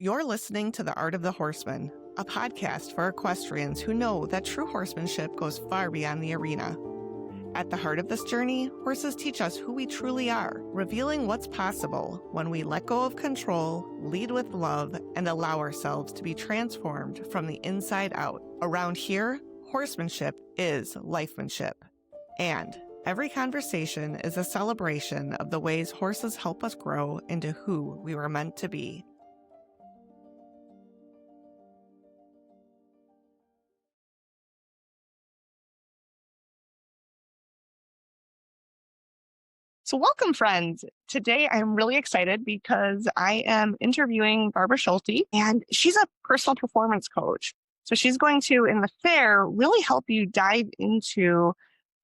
You're listening to The Art of the Horseman, a podcast for equestrians who know that true horsemanship goes far beyond the arena. At the heart of this journey, horses teach us who we truly are, revealing what's possible when we let go of control, lead with love, and allow ourselves to be transformed from the inside out. Around here, horsemanship is lifemanship. And every conversation is a celebration of the ways horses help us grow into who we were meant to be. So welcome, friends. Today I'm really excited because I am interviewing Barbara Schulte, and she's a personal performance coach. So she's going to, in the fair, really help you dive into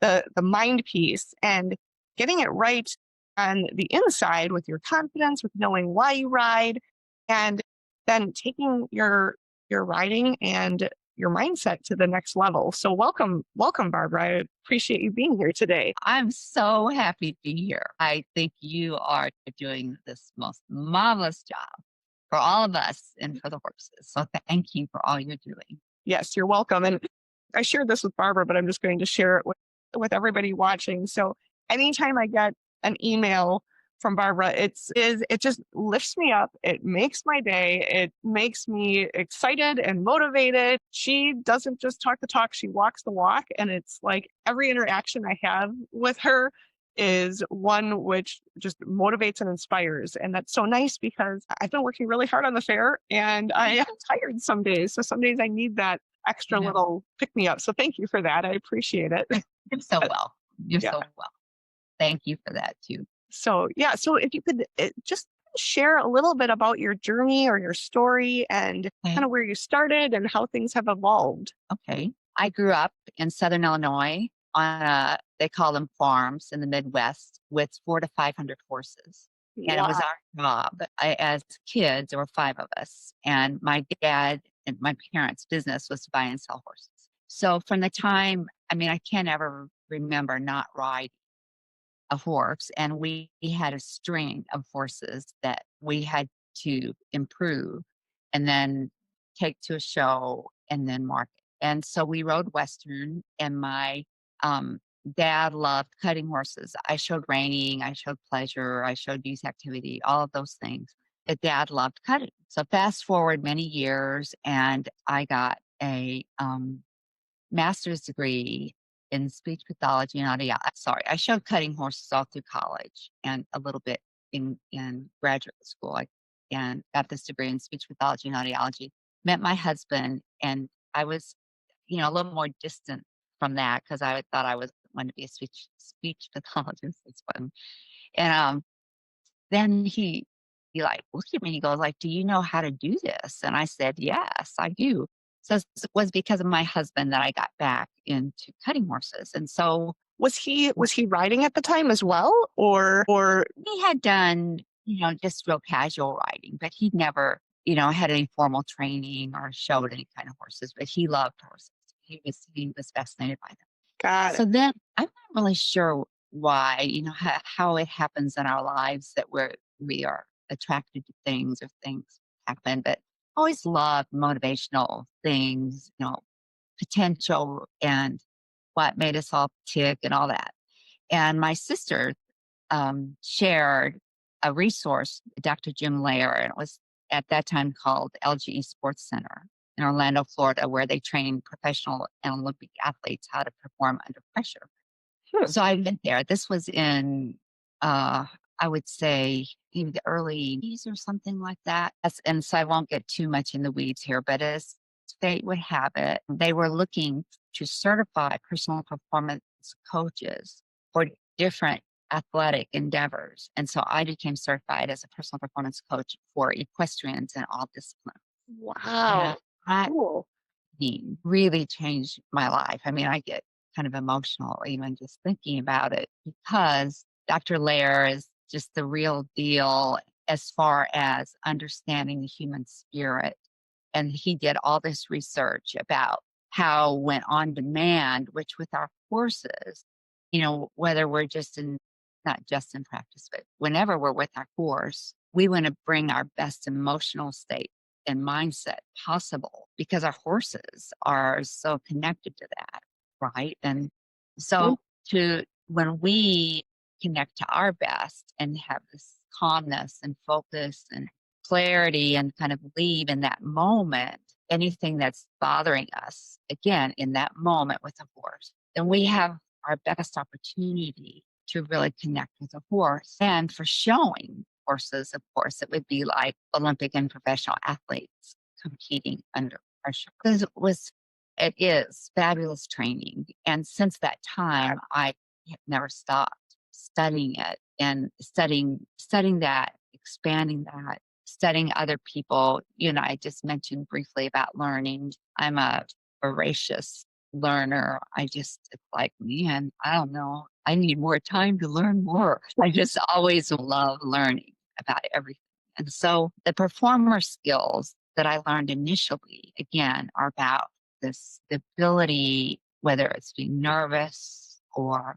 the mind piece and getting it right on the inside with your confidence, with knowing why you ride, and then taking your riding and your mindset to the next level. So welcome, Barbara. I appreciate you being here today. I'm so happy to be here. I think you are doing this most marvelous job for all of us and for the horses. So thank you for all you're doing. Yes, you're welcome. And I shared this with Barbara, but I'm just going to share it with everybody watching. So anytime I get an email from Barbara, it just lifts me up. It makes my day. It makes me excited and motivated. She doesn't just talk the talk, she walks the walk. And it's like every interaction I have with her is one which just motivates and inspires. And that's so nice because I've been working really hard on the fair and I am tired some days. So some days I need that extra little pick me up. So thank you for that. I appreciate it. You're so well. You're Yeah. so well. Thank you for that too. So if you could just share a little bit about your journey or your story and kind of where you started and how things have evolved. Okay. I grew up in Southern Illinois on they call them farms in the Midwest with 400 to 500 horses. And it was our job. As kids, there were 5 of us. And my dad and my parents' business was to buy and sell horses. So from the time, I can't ever remember not riding a horse. And we had a string of horses that we had to improve and then take to a show and then market. And so we rode Western, and my dad loved cutting horses. I showed reining, I showed pleasure, I showed youth activity, all of those things. But dad loved cutting. So fast forward many years, and I got a master's degree in speech pathology and audio. Sorry, I showed cutting horses all through college and a little bit in graduate school. And got this degree in speech pathology and audiology. Met my husband, and I was, a little more distant from that because I thought I was wanted to be a speech pathologist. It's fun. And then he like looked at me and he goes like, "Do you know how to do this?" And I said, "Yes, I do." So it was because of my husband that I got back into cutting horses. And so was he riding at the time as well, or he had done, just real casual riding, but he'd never, had any formal training or showed any kind of horses, but he loved horses. He was fascinated by them. got So it. then I'm not really sure why, how it happens in our lives that we are attracted to things or things happen, but always loved motivational things, potential and what made us all tick and all that. And my sister shared a resource, Dr. Jim Lair, and it was at that time called LGE Sports Center in Orlando, Florida, where they train professional and Olympic athletes how to perform under pressure. So I went there. This was in, I would say, maybe the early 80s or something like that. And so I won't get too much in the weeds here, but as fate would have it, they were looking to certify personal performance coaches for different athletic endeavors. And so I became certified as a personal performance coach for equestrians in all disciplines. Wow. That Cool. really changed my life. I get kind of emotional even just thinking about it because Dr. Lair is just the real deal as far as understanding the human spirit. And he did all this research about how when on demand, which with our horses, whether we're not just in practice, but whenever we're with our horse, we want to bring our best emotional state and mindset possible because our horses are so connected to that, right? And Mhm. so to when we connect to our best and have this calmness and focus and clarity and kind of leave in that moment anything that's bothering us again in that moment with a horse, then we have our best opportunity to really connect with a horse. And for showing horses, of course, it would be like Olympic and professional athletes competing under pressure. Because it is fabulous training. And since that time, I have never stopped studying it and studying that, expanding that, studying other people. You know, I just mentioned briefly about learning. I'm a voracious learner. It's like, man, I don't know. I need more time to learn more. I just always love learning about everything. And so the performer skills that I learned initially, again, are about this ability, whether it's being nervous or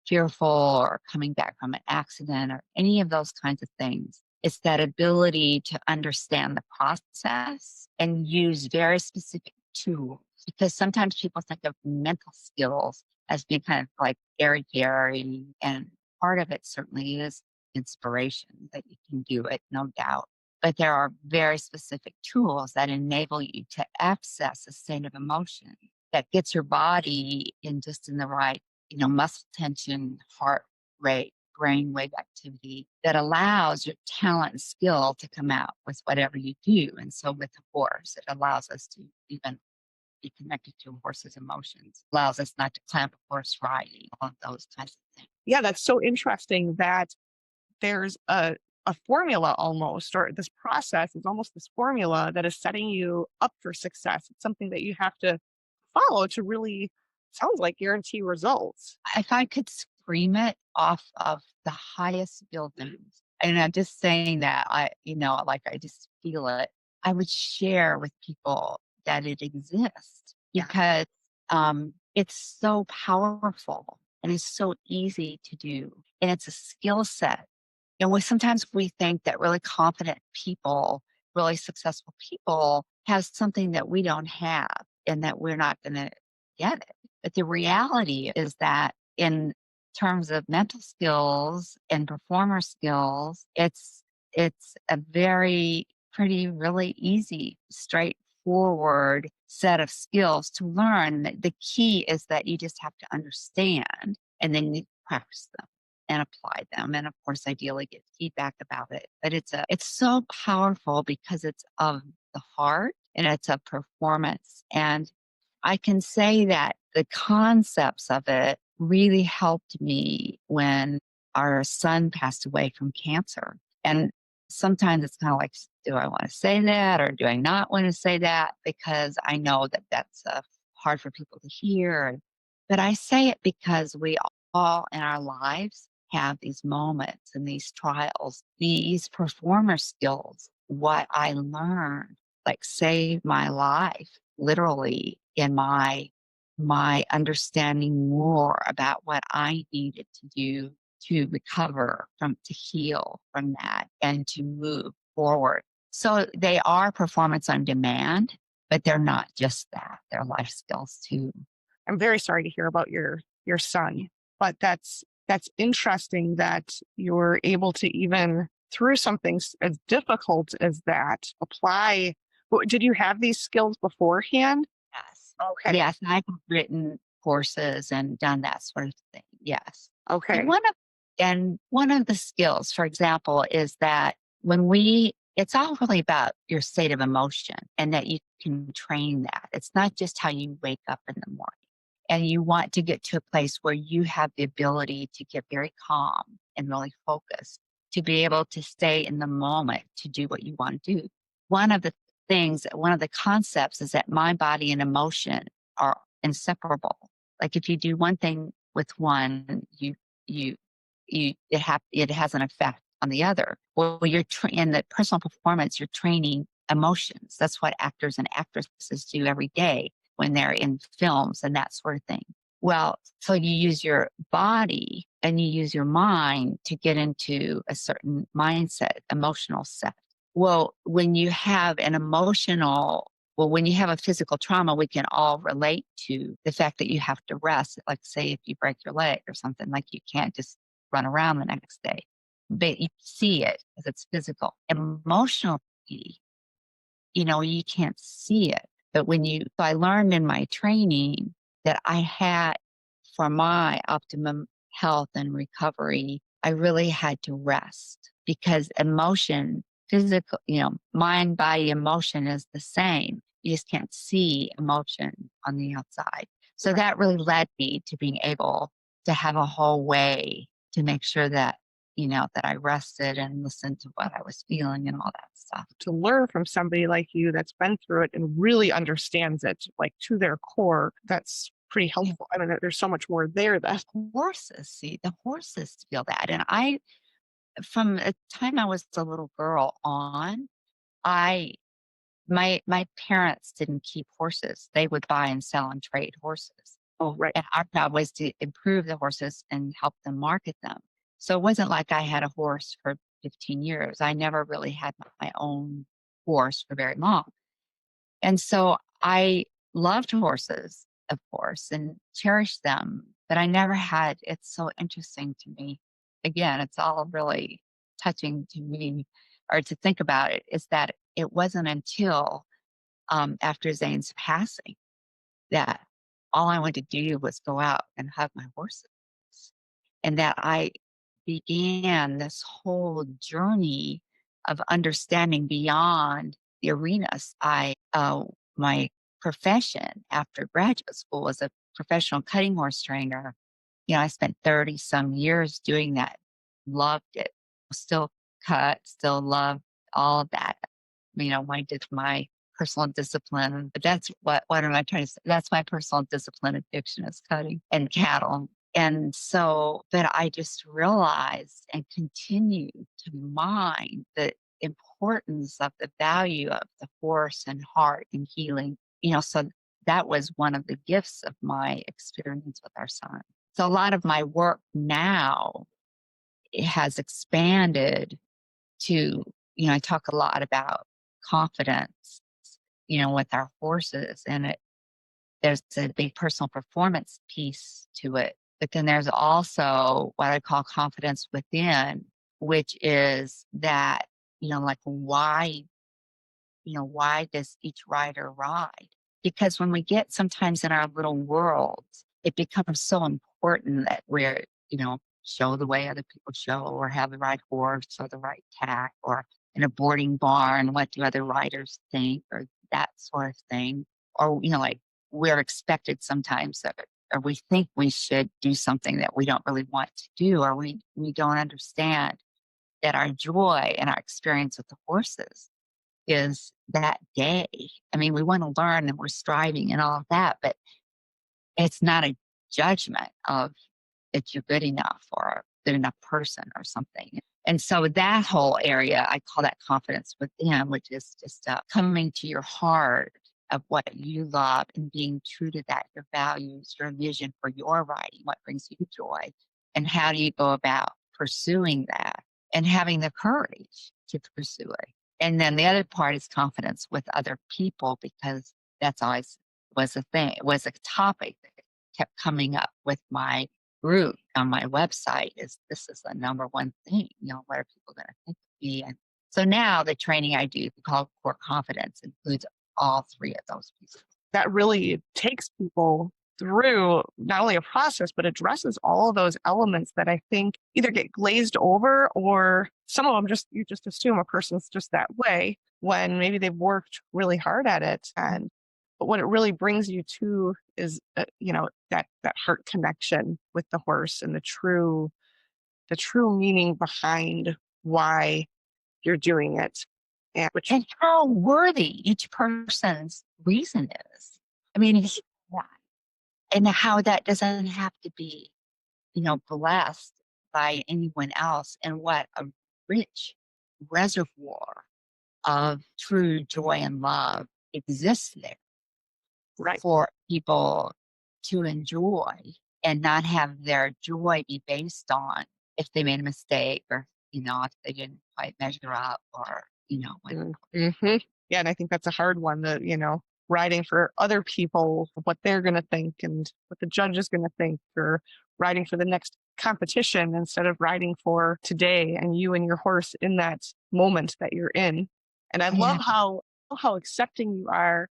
fearful or coming back from an accident or any of those kinds of things. It's that ability to understand the process and use very specific tools. Because sometimes people think of mental skills as being kind of like airy, and part of it certainly is inspiration that you can do it, no doubt. But there are very specific tools that enable you to access a state of emotion that gets your body in the right, muscle tension, heart rate, brainwave activity that allows your talent and skill to come out with whatever you do. And so with the horse, it allows us to even be connected to a horse's emotions, allows us not to clamp a horse riding, all of those kinds of things. Yeah, that's so interesting that there's a formula almost, or this process is almost this formula that is setting you up for success. It's something that you have to follow to really, sounds like, guarantee results. If I could scream it off of the highest buildings, and I'm just saying that like I just feel it, I would share with people that it exists Yeah. because it's so powerful and it's so easy to do. And it's a skill set. And sometimes we think that really confident people, really successful people have something that we don't have and that we're not going to get it. But the reality is that in terms of mental skills and performer skills, it's a very pretty really easy, straightforward set of skills to learn. The key is that you just have to understand and then you practice them and apply them. And of course, ideally get feedback about it. But it's so powerful because it's of the heart and it's a performance. And I can say that the concepts of it really helped me when our son passed away from cancer. And sometimes it's kind of like, do I want to say that or do I not want to say that? Because I know that that's hard for people to hear. But I say it because we all in our lives have these moments and these trials, these performer skills. What I learned, like, saved my life literally in my understanding more about what I needed to do to recover to heal from that and to move forward. So they are performance on demand, but they're not just that. They're life skills too. I'm very sorry to hear about your son, but that's interesting that you're able to, even through something as difficult as that, apply. Did you have these skills beforehand? Yes. Okay. Yes, I've written courses and done that sort of thing. Yes. And Okay. one of the skills, for example, is that it's all really about your state of emotion and that you can train that. It's not just how you wake up in the morning. And you want to get to a place where you have the ability to get very calm and really focused, to be able to stay in the moment to do what you want to do. One of the concepts is that mind, body, and emotion are inseparable. Like if you do one thing with one, you it has an effect on the other. Well, in the personal performance, you're training emotions. That's what actors and actresses do every day when they're in films and that sort of thing. Well, so you use your body and you use your mind to get into a certain mindset, emotional set. Well, when you have an emotional, well, when you have a physical trauma, we can all relate to the fact that you have to rest. Like, say, if you break your leg or something, like you can't just run around the next day. But you see it as it's physical. Emotionally, you can't see it. But so I learned in my training that I had, for my optimum health and recovery, I really had to rest because emotion, physical, mind, body, emotion is the same. You just can't see emotion on the outside. So that really led me to being able to have a whole way to make sure that, that I rested and listened to what I was feeling and all that stuff. To learn from somebody like you that's been through it and really understands it like to their core, that's pretty helpful. I mean, there's so much more there that The horses feel that. And from the time I was a little girl on, I my parents didn't keep horses. They would buy and sell and trade horses. oh right. And our job was to improve the horses and help them market them. So it wasn't like I had a horse for 15 years. I never really had my own horse for very long. And so I loved horses, of course, and cherished them, but I never had, it's so interesting to me. Again, it's all really touching to me, or to think about it, is that it wasn't until after Zane's passing that all I wanted to do was go out and hug my horses. And that I began this whole journey of understanding beyond the arenas. My profession after graduate school was a professional cutting horse trainer. I spent 30 some years doing that. Loved it. Still cut, still love all of that. I did my personal discipline, but what am I trying to say? That's my personal discipline addiction is cutting and cattle. And so, but I just realized and continue to mine the importance of the value of the horse and heart and healing. So that was one of the gifts of my experience with our son. So a lot of my work now, it has expanded to, I talk a lot about confidence, with our horses, and there's a big personal performance piece to it. But then there's also what I call confidence within, which is that, like why does each rider ride? Because when we get sometimes in our little worlds, it becomes so important that we're, show the way other people show, or have the right horse or the right tack, or in a boarding barn, what do other riders think, or that sort of thing. Or, like we're expected sometimes that, or we think we should do something that we don't really want to do, or we don't understand that our joy and our experience with the horses is that day. I mean, we want to learn and we're striving and all of that, but it's not a judgment of if you're good enough or a good enough person or something. And so that whole area, I call that confidence within, which is just coming to your heart of what you love and being true to that, your values, your vision for your writing, what brings you joy, and how do you go about pursuing that and having the courage to pursue it. And then the other part is confidence with other people, because that's always was a thing, was a topic that kept coming up with my group on my website. Is this is the number one thing, what are people going to think of me? And so now the training I do called Core Confidence includes all three of those pieces. That really takes people through not only a process, but addresses all of those elements that I think either get glazed over, or some of them you just assume a person's just that way when maybe they've worked really hard at it. And but what it really brings you to is, that heart connection with the horse, and the true meaning behind why you're doing it. And how worthy each person's reason is. I mean, and how that doesn't have to be, blessed by anyone else, and what a rich reservoir of true joy and love exists there Right. for people to enjoy, and not have their joy be based on if they made a mistake, or, if they didn't quite measure up, or, Mm-hmm. Yeah, and I think that's a hard one that, riding for other people, what they're going to think and what the judge is going to think, or riding for the next competition instead of riding for today and you and your horse in that moment that you're in. And I love Yeah. how accepting you are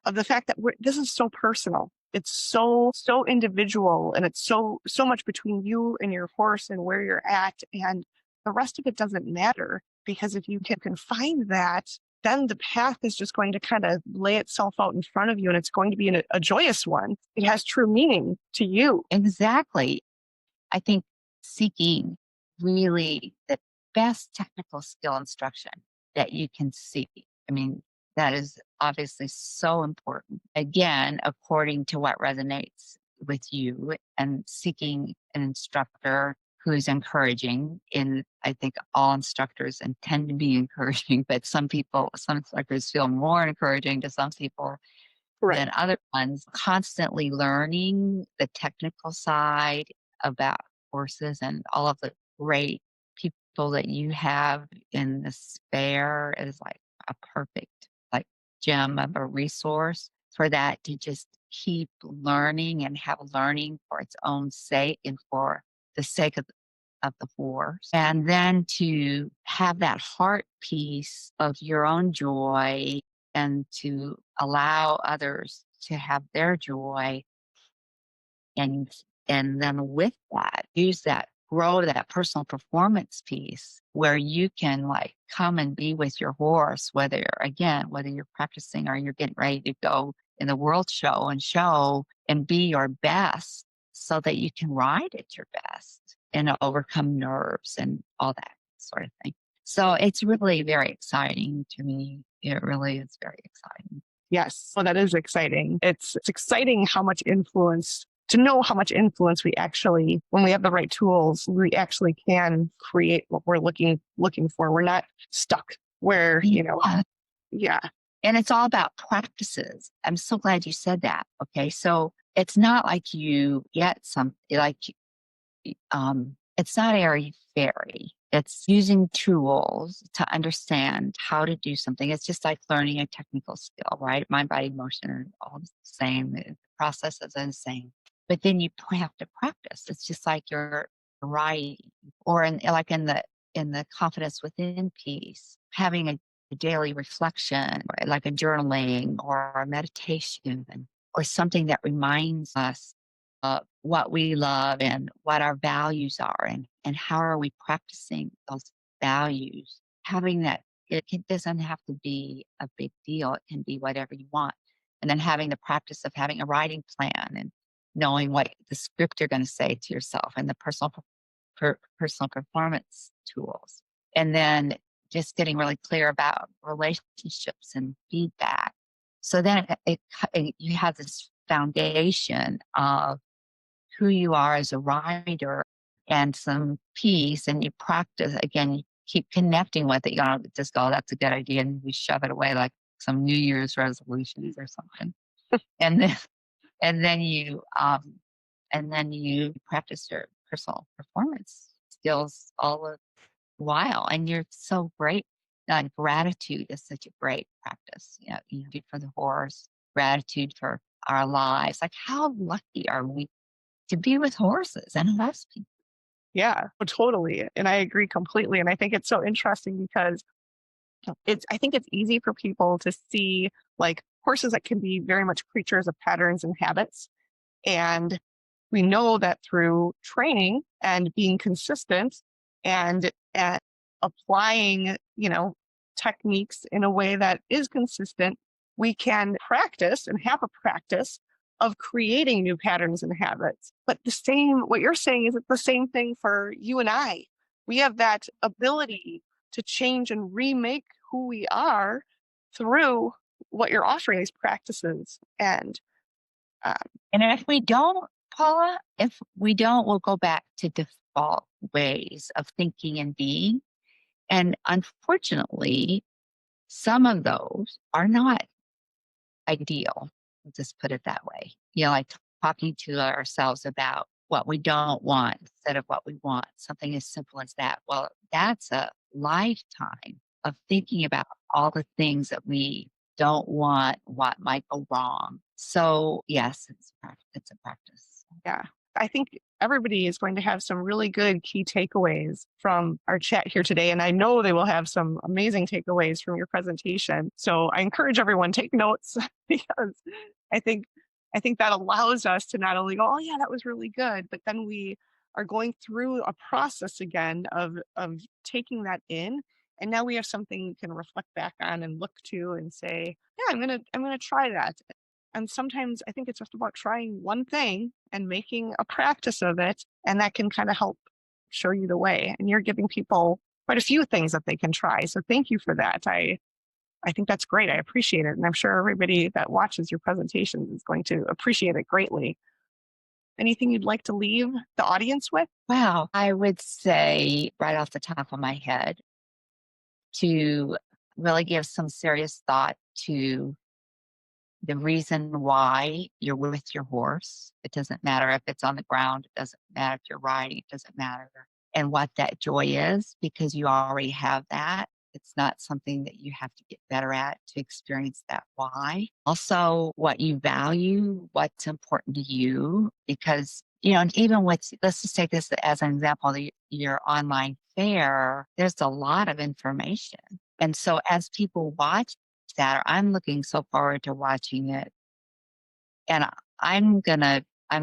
of the fact that this is so personal. It's so individual, and it's so much between you and your horse and where you're at, and the rest of it doesn't matter, because if you can find that, then the path is just going to kind of lay itself out in front of you, and it's going to be a joyous one. It has true meaning to you. Exactly. I think seeking really the best technical skill instruction that you can seek. I mean, that is obviously so important. Again, according to what resonates with you, and seeking an instructor who's encouraging. In I think all instructors intend to be encouraging, but some instructors feel more encouraging to some people Right. than other ones. Constantly learning the technical side about horses and all of the great people that you have in the spare is like a perfect like gem of a resource for that to just keep learning and have learning for its own sake and for the sake of the horse. And then to have that heart piece of your own joy and to allow others to have their joy, and then with that use that, grow that personal performance piece where you can like come and be with your horse, whether you're practicing or you're getting ready to go in the world show and be your best so that you can ride at your best and overcome nerves and all that sort of thing. So it's really very exciting to me. It really is very exciting. Yes. Well, that is exciting. It's exciting how much influence to know how much influence we actually, when we have the right tools, we actually can create what we're looking for. We're not stuck where, Yeah. yeah. And it's all about practices. I'm so glad you said that. Okay. So it's not like you get it's not airy fairy. It's using tools to understand how to do something. It's just like learning a technical skill, right? Mind, body, motion are all the same. The processes are the same. But then you have to practice. It's just like you're writing, or in the confidence within piece, having a daily reflection, like a journaling or a meditation, or something that reminds us what we love and what our values are, and how are we practicing those values. Having that, doesn't have to be a big deal. It can be whatever you want. And then having the practice of having a writing plan and knowing what the script you're going to say to yourself, and the personal performance tools. And then just getting really clear about relationships and feedback. So then you have this foundation of who you are as a rider and some peace, and you practice again, you keep connecting with it. You don't just go, that's a good idea, and we shove it away like some New Year's resolutions or something. And then and then you practice your personal performance skills all the while, and you're so great. Gratitude is such a great practice. Gratitude for the horse, gratitude for our lives. Like, how lucky are we to be with horses and love people? Yeah, totally. And I agree completely. And I think it's so interesting because I think it's easy for people to see like horses that can be very much creatures of patterns and habits. And we know that through training and being consistent and applying, techniques in a way that is consistent, we can practice and have a practice of creating new patterns and habits. But what you're saying is it's the same thing for you and I. We have that ability to change and remake who we are through what you're offering, these practices. And um, And if we don't, Paula, if we don't, we'll go back to default ways of thinking and being. And unfortunately, some of those are not ideal. I'll just put it that way. Like talking to ourselves about what we don't want instead of what we want. Something as simple as that. Well, that's a lifetime of thinking about all the things that we don't want, what might go wrong. So yes, it's a practice. Yeah. I think everybody is going to have some really good key takeaways from our chat here today. And I know they will have some amazing takeaways from your presentation. So I encourage everyone, take notes because I think I think that allows us to not only go, oh yeah, that was really good, but then we are going through a process again of taking that in. And now we have something we can reflect back on and look to and say, yeah, I'm gonna try that. And sometimes I think it's just about trying one thing and making a practice of it. And that can kind of help show you the way. And you're giving people quite a few things that they can try. So thank you for that. I think that's great. I appreciate it. And I'm sure everybody that watches your presentations is going to appreciate it greatly. Anything you'd like to leave the audience with? Wow. I would say right off the top of my head to really give some serious thought to the reason why you're with your horse. It doesn't matter if it's on the ground, it doesn't matter if you're riding, it doesn't matter. And what that joy is, because you already have that. It's not something that you have to get better at to experience that why. Also, what you value, what's important to you, because, and even with, let's just take this as an example, your online fair, there's a lot of information. And so as people watch that, or I'm looking so forward to watching it. And I'm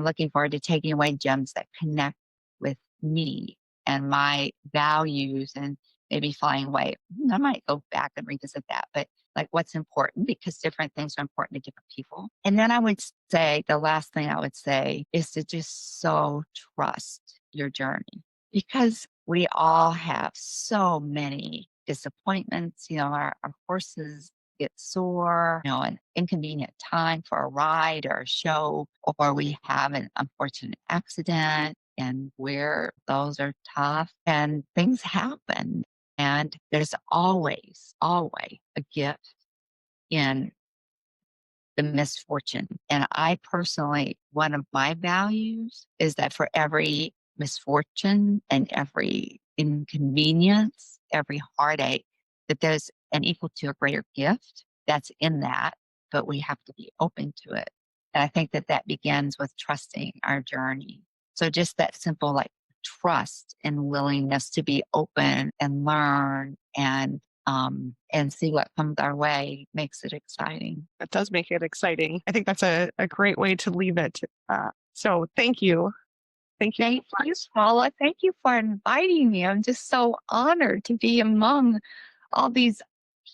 looking forward to taking away gems that connect with me and my values and maybe flying away. I might go back and revisit that, but like what's important because different things are important to different people. And then I would say the last thing I would say is to just so trust your journey because we all have so many disappointments. Our horses get sore, an inconvenient time for a ride or a show, or we have an unfortunate accident and where those are tough and things happen. And there's always a gift in the misfortune. And I personally, one of my values is that for every misfortune and every inconvenience, every heartache, that there's an equal to a greater gift that's in that, but we have to be open to it. And I think that begins with trusting our journey. So just that simple, like trust and willingness to be open and learn and see what comes our way makes it exciting. That does make it exciting. I think that's a great way to leave it. So thank you. Thank you. Thank you, Paula. Thank you for inviting me. I'm just so honored to be among all these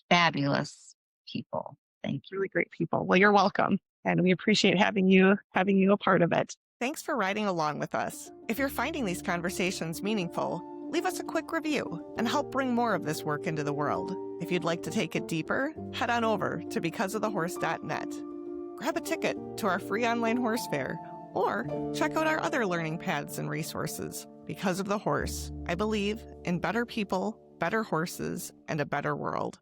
fabulous people. Thank you. Really great people. Well, you're welcome. And we appreciate having you a part of it. Thanks for riding along with us. If you're finding these conversations meaningful, leave us a quick review and help bring more of this work into the world. If you'd like to take it deeper, head on over to becauseofthehorse.net. Grab a ticket to our free online horse fair or check out our other learning paths and resources. Because of the Horse, I believe in better people, better horses, and a better world.